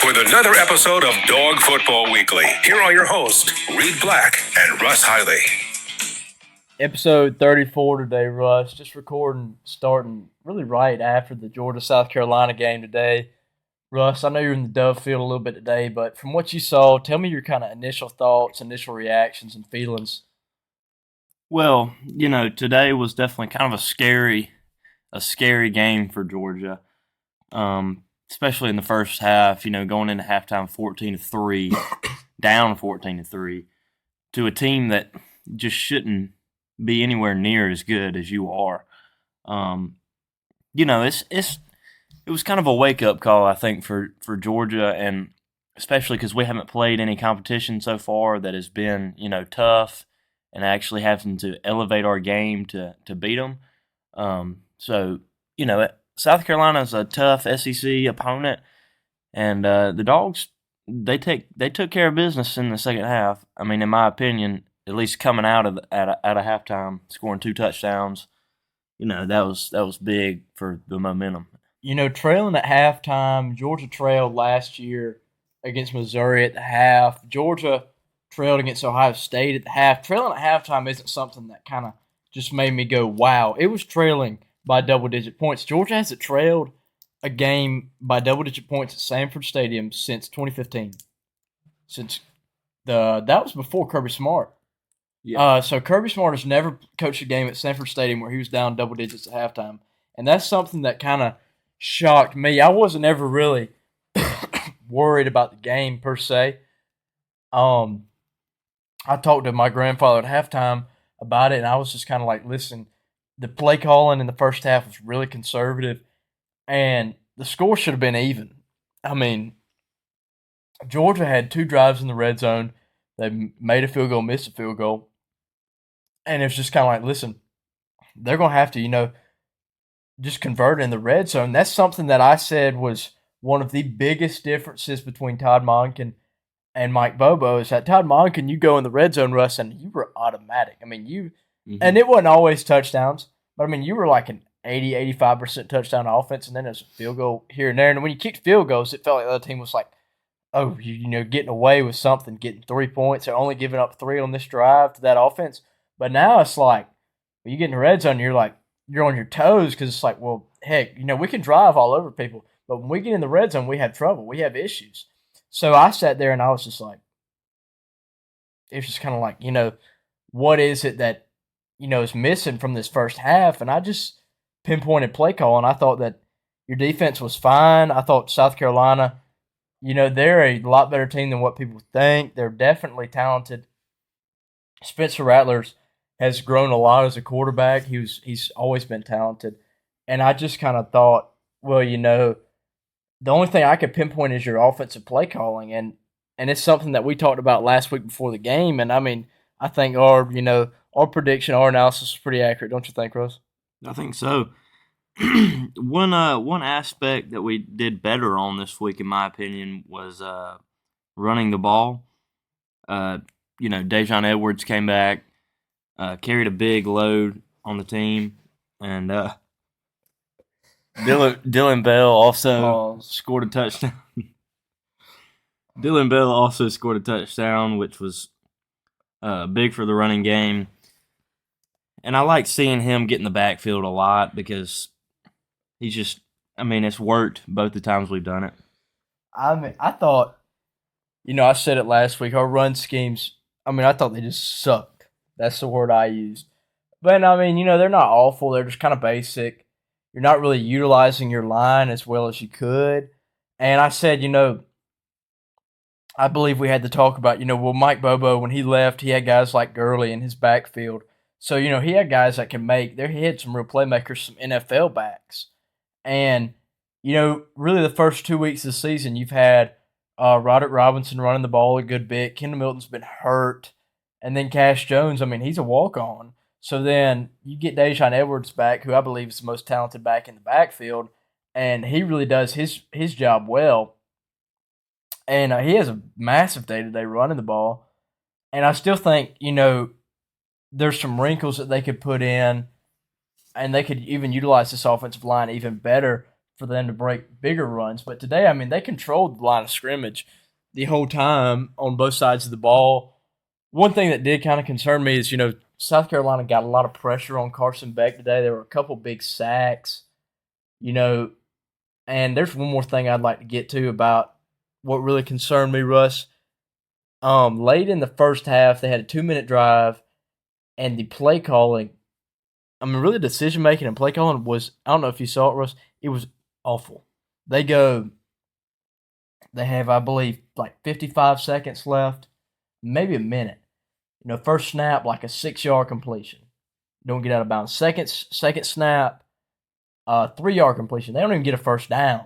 with another episode of Dog Football Weekly. Here are your hosts, Reed Black and Russ Hiley. Episode 34 today, Russ. Just recording, starting really right after the Georgia-South Carolina game today. Russ, I know you're in the Dove field a little bit today, but from what you saw, tell me your kind of initial thoughts, initial reactions, and feelings. Well, today was definitely kind of a scary game for Georgia, especially in the first half. Going into halftime 14-3, down 14-3, to a team that just shouldn't be anywhere near as good as you are. It was kind of a wake up call, I think, for Georgia, and especially because we haven't played any competition so far that has been tough. And actually having to elevate our game to beat them. South Carolina is a tough SEC opponent, and the Dogs they took care of business in the second half. I mean, in my opinion, at least coming out of halftime, scoring 2 touchdowns, that was big for the momentum. Trailing at halftime, Georgia trailed last year against Missouri at the half. Georgia trailed against Ohio State at the half. Trailing at halftime isn't something that kind of just made me go, wow. It was trailing by double-digit points. Georgia hasn't trailed a game by double-digit points at Sanford Stadium since 2015. That was before Kirby Smart. Yeah. So Kirby Smart has never coached a game at Sanford Stadium where he was down double digits at halftime. And that's something that kind of shocked me. I wasn't ever really worried about the game per se. I talked to my grandfather at halftime about it, and I was just kind of like, listen, the play calling in the first half was really conservative, and the score should have been even. I mean, Georgia had 2 drives in the red zone. They made a field goal, missed a field goal, and it was just kind of like, listen, they're going to have to, just convert in the red zone. That's something that I said was one of the biggest differences between Todd Monken and Mike Bobo is that Todd Monken, you go in the red zone, Russ, and you were automatic. I mean, and it wasn't always touchdowns, but I mean, you were like an 80-85% touchdown offense, and then there's a field goal here and there. And when you kicked field goals, it felt like the other team was like, oh, getting away with something, getting 3 points. They're only giving up 3 on this drive to that offense. But now it's like, when you get in the red zone, you're on your toes because it's like, well, heck, we can drive all over people, but when we get in the red zone, we have trouble. We have issues. So I sat there and I was just like, it's just kind of like, what is it that, is missing from this first half? And I just pinpointed play call, and I thought that your defense was fine. I thought South Carolina, they're a lot better team than what people think. They're definitely talented. Spencer Rattlers has grown a lot as a quarterback. He's always been talented. And I just kind of thought, well, the only thing I could pinpoint is your offensive play calling, and it's something that we talked about last week before the game. And I mean, I think our prediction, our analysis is pretty accurate, don't you think, Russ? I think so. One aspect that we did better on this week, in my opinion, was running the ball. Daijun Edwards came back, carried a big load on the team, and Dylan Bell also scored a touchdown. Dylan Bell also scored a touchdown, which was big for the running game. And I like seeing him get in the backfield a lot because he's just, it's worked both the times we've done it. I thought, I said it last week, our run schemes, I thought they just sucked. That's the word I used. But, they're not awful. They're just kind of basic. You're not really utilizing your line as well as you could. And I said, I believe we had to talk about, Mike Bobo, when he left, he had guys like Gurley in his backfield. So, he had guys that can he had some real playmakers, some NFL backs. And, really the first 2 weeks of the season, you've had Roderick Robinson running the ball a good bit. Kendall Milton's been hurt. And then Cash Jones, he's a walk-on. So then you get Daijun Edwards back, who I believe is the most talented back in the backfield, and he really does his job well. And he has a massive day-to-day running the ball. And I still think, there's some wrinkles that they could put in, and they could even utilize this offensive line even better for them to break bigger runs. But today, I mean, they controlled the line of scrimmage the whole time on both sides of the ball. One thing that did kind of concern me is, South Carolina got a lot of pressure on Carson Beck today. There were a couple big sacks, and there's one more thing I'd like to get to about what really concerned me, Russ. Late in the first half, they had a 2-minute drive, and the play calling, really decision making and play calling was, I don't know if you saw it, Russ, it was awful. They have, I believe, like 55 seconds left, maybe a minute. First snap, like a 6-yard completion. Don't get out of bounds. Second snap, 3-yard completion. They don't even get a first down.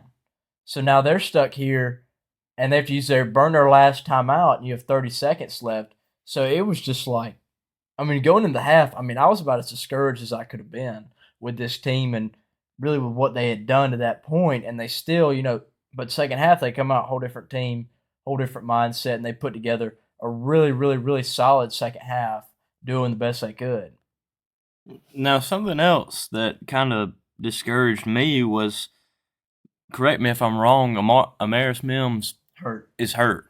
So now they're stuck here, and they have to burn their last timeout, and you have 30 seconds left. So it was just like, going in the half, I was about as discouraged as I could have been with this team and really with what they had done to that point. And they still, but second half, they come out a whole different team, whole different mindset, and they put together a really, really, really solid second half, doing the best they could. Now, something else that kind of discouraged me was, correct me if I'm wrong, Amaris Mims is hurt.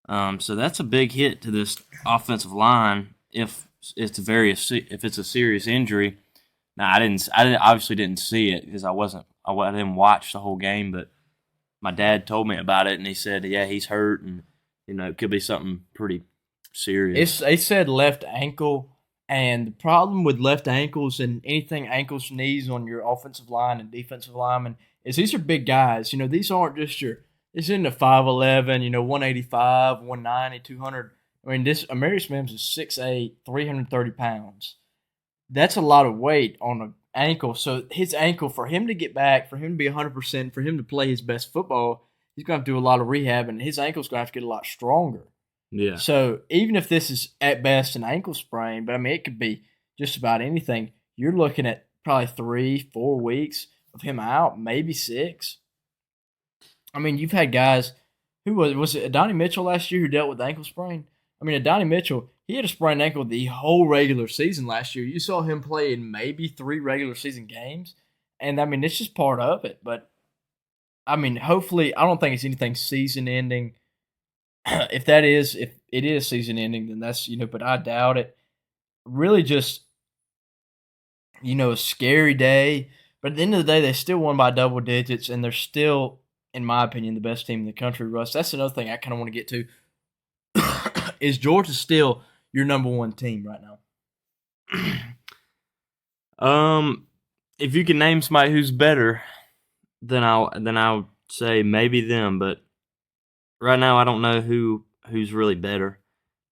So that's a big hit to this offensive line if it's a serious injury. Now, I obviously didn't see it because I didn't watch the whole game, but my dad told me about it, and he said, yeah, he's hurt, and it could be something pretty serious. They said left ankle, and the problem with left ankles and anything ankles, knees on your offensive line and defensive linemen is these are big guys. These aren't just this isn't a 5'11", 185, 190, 200. This Amarius Mims is 6'8", 330 pounds. That's a lot of weight on an ankle. So his ankle, for him to get back, for him to be 100%, for him to play his best football, he's going to have to do a lot of rehab, and his ankle's going to have to get a lot stronger. Yeah. So even if this is at best an ankle sprain, but it could be just about anything, you're looking at probably 3-4 weeks of him out, maybe 6. You've had guys who was it Adonai Mitchell last year who dealt with ankle sprain? Adonai Mitchell, he had a sprained ankle the whole regular season last year. You saw him play in maybe 3 regular season games, and it's just part of it. But hopefully, I don't think it's anything season ending. If it is season ending, then that's, but I doubt it. Really just, a scary day. But at the end of the day, they still won by double digits, and they're still, in my opinion, the best team in the country, Russ. That's another thing I kind of want to get to. Is Georgia still your number one team right now? If you can name somebody who's better, then I'll say maybe them, but right now I don't know who's really better,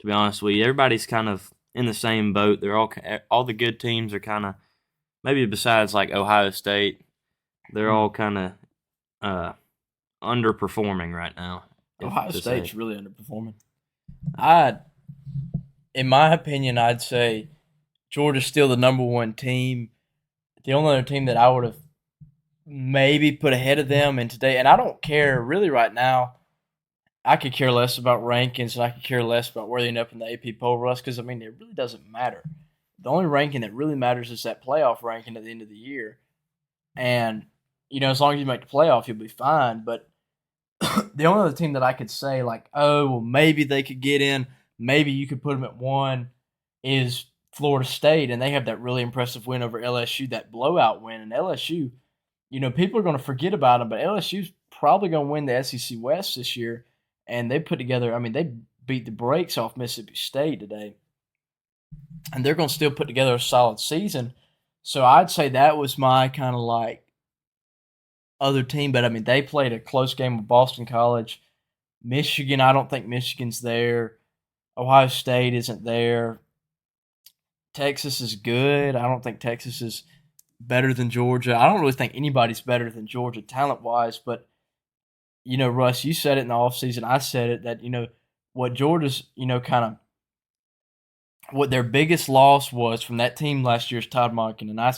to be honest with you. Everybody's kind of in the same boat. They're all the good teams are kind of, maybe besides like Ohio State, they're all kind of underperforming right now. Ohio State's really underperforming. In my opinion, I'd say Georgia's still the number one team. The only other team that I would have maybe put ahead of them and today, and I don't care really right now. I could care less about rankings, and I could care less about where they end up in the AP poll, Russ, because, it really doesn't matter. The only ranking that really matters is that playoff ranking at the end of the year. And, as long as you make the playoff, you'll be fine. But the only other team that I could say, maybe they could get in, maybe you could put them at 1, is Florida State, and they have that really impressive win over LSU, that blowout win. And LSU, people are going to forget about them, but LSU's probably going to win the SEC West this year. And they put together, they beat the brakes off Mississippi State today. And they're going to still put together a solid season. So I'd say that was my kind of other team. But, they played a close game with Boston College. Michigan, I don't think Michigan's there. Ohio State isn't there. Texas is good. I don't think Texas is better than Georgia. I don't really think anybody's better than Georgia talent-wise, but Russ, you said it in the offseason. I said it that, what Georgia's, what their biggest loss was from that team last year is Todd Monken, and I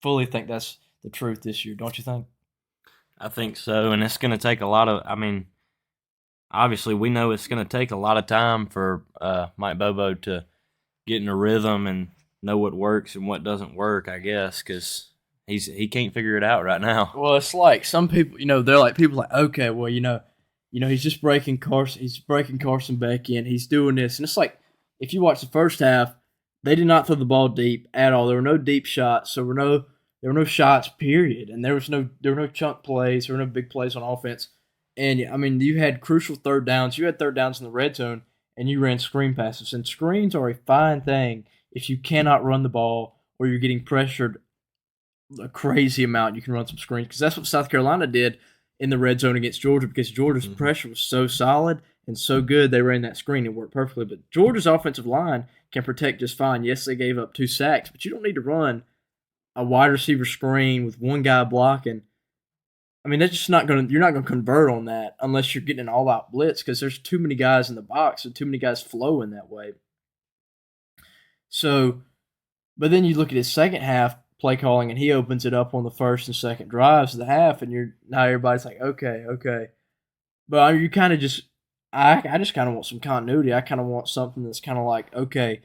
fully think that's the truth this year. Don't you think? I think so, and it's going to take a lot of, obviously we know it's going to take a lot of time for Mike Bobo to get in a rhythm and know what works and what doesn't work, I guess, because he can't figure it out right now. Well, it's like some people, they're like people like, okay, well, he's just breaking Carson Beck in, he's doing this, and it's like if you watch the first half, they did not throw the ball deep at all. There were no deep shots, there were no shots, period, and there were no chunk plays, there were no big plays on offense, and I mean, you had crucial third downs. You had third downs in the red zone, and you ran screen passes, and screens are a fine thing if you cannot run the ball or you're getting pressured a crazy amount. You can run some screens because that's what South Carolina did in the red zone against Georgia because Georgia's pressure was so solid and so good. They ran that screen. It worked perfectly. But Georgia's offensive line can protect just fine. Yes, they gave up 2 sacks, but you don't need to run a wide receiver screen with one guy blocking. I mean, that's just not going to – you're not going to convert on that unless you're getting an all-out blitz because there's too many guys in the box and too many guys flowing that way. So, but then you look at his second half play calling, and he opens it up on the first and second drives of the half, and now everybody's like, okay. But you kind of just – I just kind of want some continuity. I kind of want something that's kind of like, okay,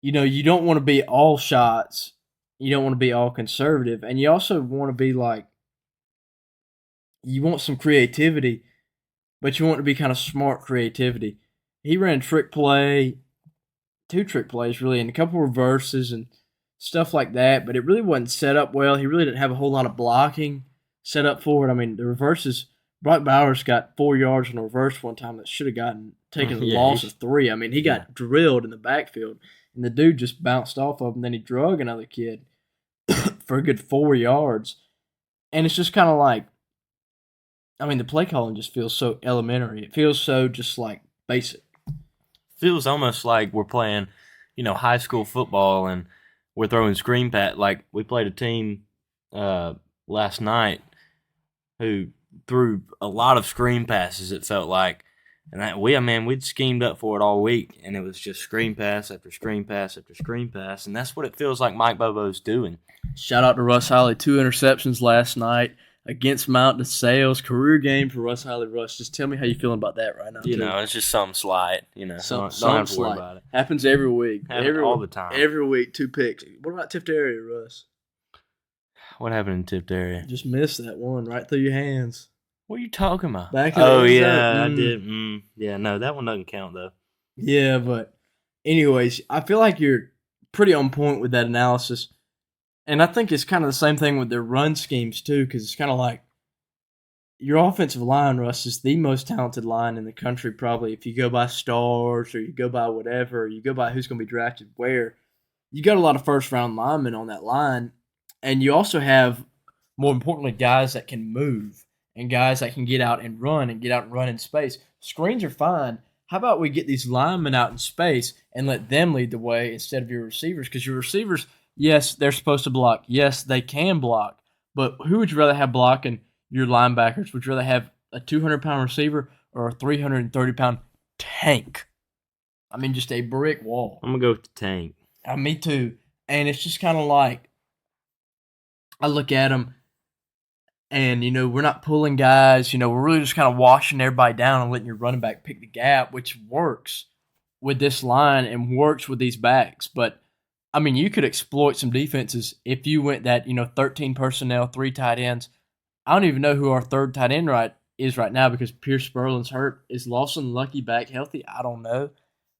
you don't want to be all shots. You don't want to be all conservative. And you also want to be like – you want some creativity, but you want to be kind of smart creativity. He ran trick play, 2 trick plays really, and a couple reverses and stuff like that, but it really wasn't set up well. He really didn't have a whole lot of blocking set up for it. I mean, the reverses, Brock Bowers got 4 yards on a reverse one time that should have taken a loss of 3. I mean, he got drilled in the backfield, and the dude just bounced off of him. Then he drug another kid for a good 4 yards. And it's just kind of like, I mean, the play calling just feels so elementary. It feels so just like basic. Feels almost like we're playing, high school football and we're throwing screen pass. Like we played a team last night who threw a lot of screen passes. It felt like, and we'd schemed up for it all week, and it was just screen pass after screen pass after screen pass, and that's what it feels like Mike Bobo's doing. Shout out to Russ Holly, 2 interceptions last night against Mount DeSales. Career game for Russ Holly. Russ, just tell me how you're feeling about that right now. It's just something slight. Don't have to worry about it. Happens every week. All the time. Every week, 2 picks. What about Tift area, Russ? What happened in Tift area? Just missed that one right through your hands. What are you talking about? I did. Yeah, no, that one doesn't count though. Yeah, but anyways, I feel like you're pretty on point with that analysis. And I think it's kind of the same thing with their run schemes, too, because it's kind of like your offensive line, Russ, is the most talented line in the country, probably, if you go by stars or you go by whatever, or you go by who's going to be drafted where. You got a lot of first-round linemen on that line, and you also have, more importantly, guys that can move and guys that can get out and run in space. Screens are fine. How about we get these linemen out in space and let them lead the way instead of your receivers? Because your receivers – yes, they're supposed to block. Yes, they can block. But who would you rather have blocking your linebackers? Would you rather have a 200-pound receiver or a 330-pound tank? I mean, just a brick wall. I'm going to go with the tank. Me too. And it's just kind of like, I look at them, and, we're not pulling guys. We're really just kind of washing everybody down and letting your running back pick the gap, which works with this line and works with these backs. But I mean, you could exploit some defenses if you went that, 13 personnel, 3 tight ends. I don't even know who our third tight end is right now because Pierce Spurlin's hurt. Is Lawson Lucky back healthy? I don't know.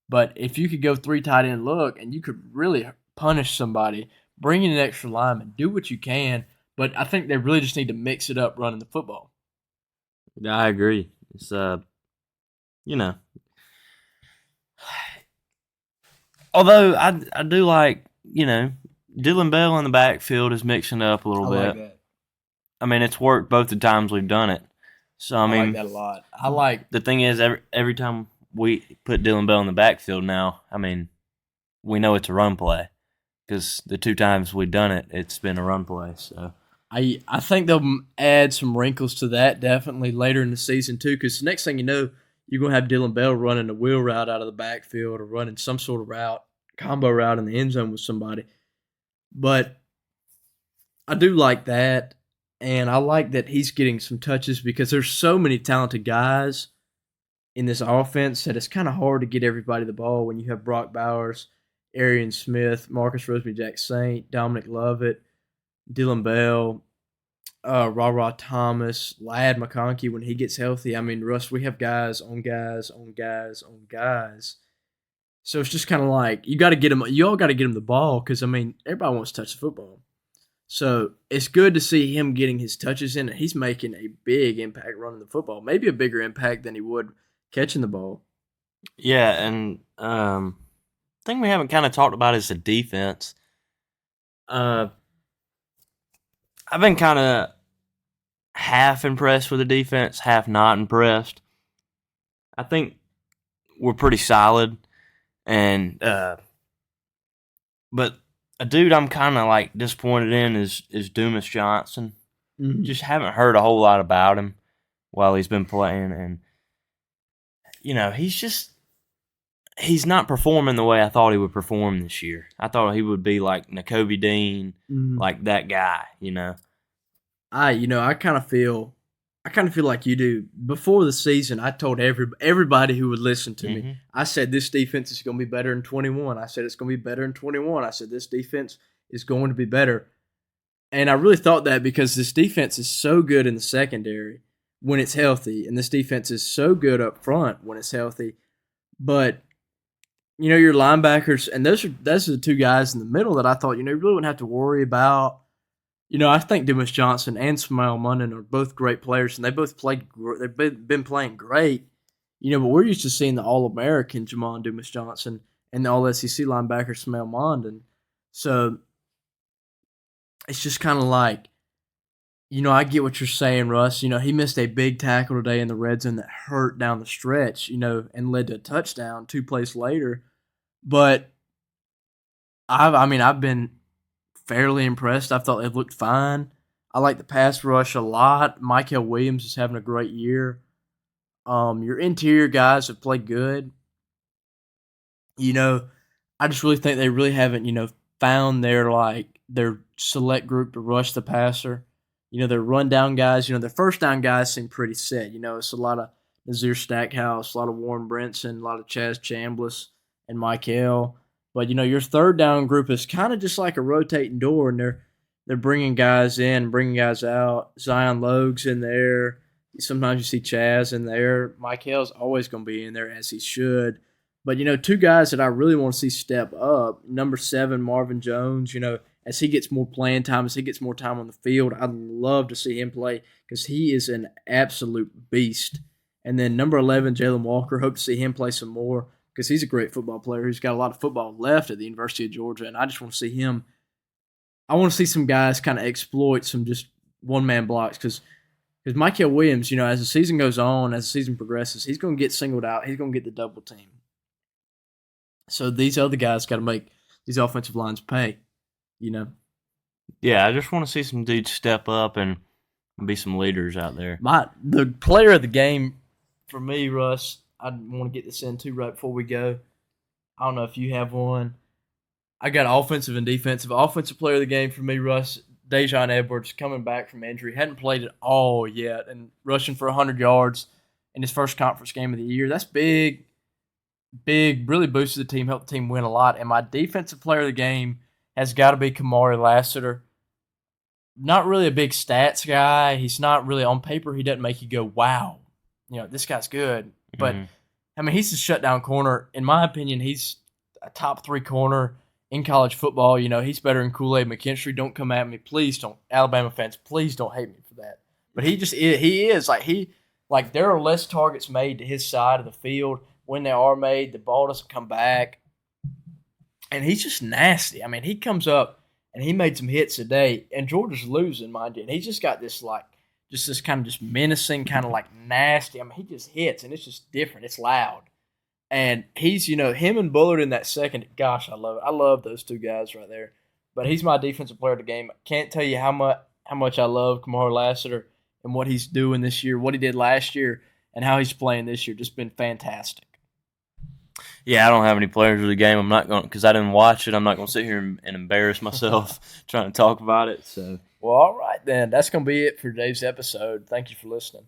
But if you could go 3 tight end look and you could really punish somebody, bring in an extra lineman, do what you can. But I think they really just need to mix it up running the football. Yeah, I agree. It's, although I do like, Dylan Bell in the backfield is mixing it up a little bit. Like that. I mean, it's worked both the times we've done it. So I mean, like that a lot. The thing is, every time we put Dylan Bell in the backfield now, I mean, we know it's a run play because the 2 times we've done it, it's been a run play. So I think they'll add some wrinkles to that definitely later in the season too, because the next thing you know, you're going to have Dylan Bell running a wheel route out of the backfield or running some sort of route, combo route in the end zone with somebody. But I do like that, and I like that he's getting some touches because there's so many talented guys in this offense that it's kind of hard to get everybody the ball when you have Brock Bowers, Arian Smith, Marcus Rosemary-Jack Saint, Dominic Lovett, Dylan Bell, Ra Thomas, Lad McConkey when he gets healthy. I mean, Russ, we have guys on guys on guys on guys. So it's just kind of like you got to get them. You all got to get him the ball because I mean everybody wants to touch the football. So it's good to see him getting his touches in, and he's making a big impact running the football. Maybe a bigger impact than he would catching the ball. Yeah, and thing we haven't kind of talked about is the defense. I've been kind of half impressed with the defense, half not impressed. I think we're pretty solid, and but a dude I'm kind of like disappointed in is Dumas Johnson. Mm-hmm. Just haven't heard a whole lot about him while he's been playing, and he's not performing the way I thought he would perform this year. I thought he would be like Nakobe Dean, like that guy, I kind of feel like you do. Before the season, I told everybody who would listen to me, I said this defense is going to be better in 21. I said it's going to be better in 21. I said this defense is going to be better. And I really thought that because this defense is so good in the secondary when it's healthy, and this defense is so good up front when it's healthy. But your linebackers, and those are the two guys in the middle that I thought you really wouldn't have to worry about. I think Dumas Johnson and Smael Mondon are both great players, and they both played. They've been playing great, but we're used to seeing the All-American Jamon Dumas Johnson and the All-SEC linebacker Smael Mondon. So it's just kind of like, I get what you're saying, Russ. He missed a big tackle today in the red zone that hurt down the stretch, and led to a touchdown 2 plays later. But I've been fairly impressed. I thought they've looked fine. I like the pass rush a lot. Michael Williams is having a great year. Your interior guys have played good. I just really think they really haven't, found their select group to rush the passer. Their rundown guys, their first down guys seem pretty set. It's a lot of Nazir Stackhouse, a lot of Warren Brinson, a lot of Chaz Chambliss and Michael. But, your third down group is kind of just like a rotating door, and they're bringing guys in, bringing guys out. Zion Logue's in there. Sometimes you see Chaz in there. Michael's always going to be in there, as he should. But, two guys that I really want to see step up. Number 7, Marvin Jones, as he gets more playing time, as he gets more time on the field, I'd love to see him play because he is an absolute beast. And then number 11, Jalen Walker, hope to see him play some more because he's a great football player who's got a lot of football left at the University of Georgia, and I just want to see him. I want to see some guys kind of exploit some just one-man blocks because Michael Williams, as the season goes on, as the season progresses, he's going to get singled out. He's going to get the double team. So these other guys got to make these offensive lines pay. Yeah, I just want to see some dudes step up and be some leaders out there. The player of the game for me, Russ, I want to get this in too right before we go. I don't know if you have one. I got offensive and defensive. Offensive player of the game for me, Russ, Dajon Edwards, coming back from injury. Hadn't played at all yet and rushing for 100 yards in his first conference game of the year. That's big, really boosted the team, helped the team win a lot. And my defensive player of the game has got to be Kamari Lassiter. Not really a big stats guy. He's not really on paper. He doesn't make you go, wow, this guy's good. But, he's a shutdown corner. In my opinion, he's a top 3 corner in college football. He's better than Kool-Aid McKinstry. Don't come at me. Please don't. Alabama fans, please don't hate me for that. But he just is. He is. There are less targets made to his side of the field. When they are made, the ball doesn't come back. And he's just nasty. He comes up and he made some hits today. And Georgia's losing, mind you. And he's just got this, this kind of just menacing, kind of nasty. He just hits, and it's just different. It's loud. And he's, him and Bullard in that second, gosh, I love it. I love those two guys right there. But he's my defensive player of the game. I can't tell you how much I love Kamari Lassiter and what he's doing this year, what he did last year, and how he's playing this year. Just been fantastic. Yeah, I don't have any players of the game. I'm not going because I didn't watch it. I'm not going to sit here and embarrass myself trying to talk about it. So, well, all right then. That's going to be it for today's episode. Thank you for listening.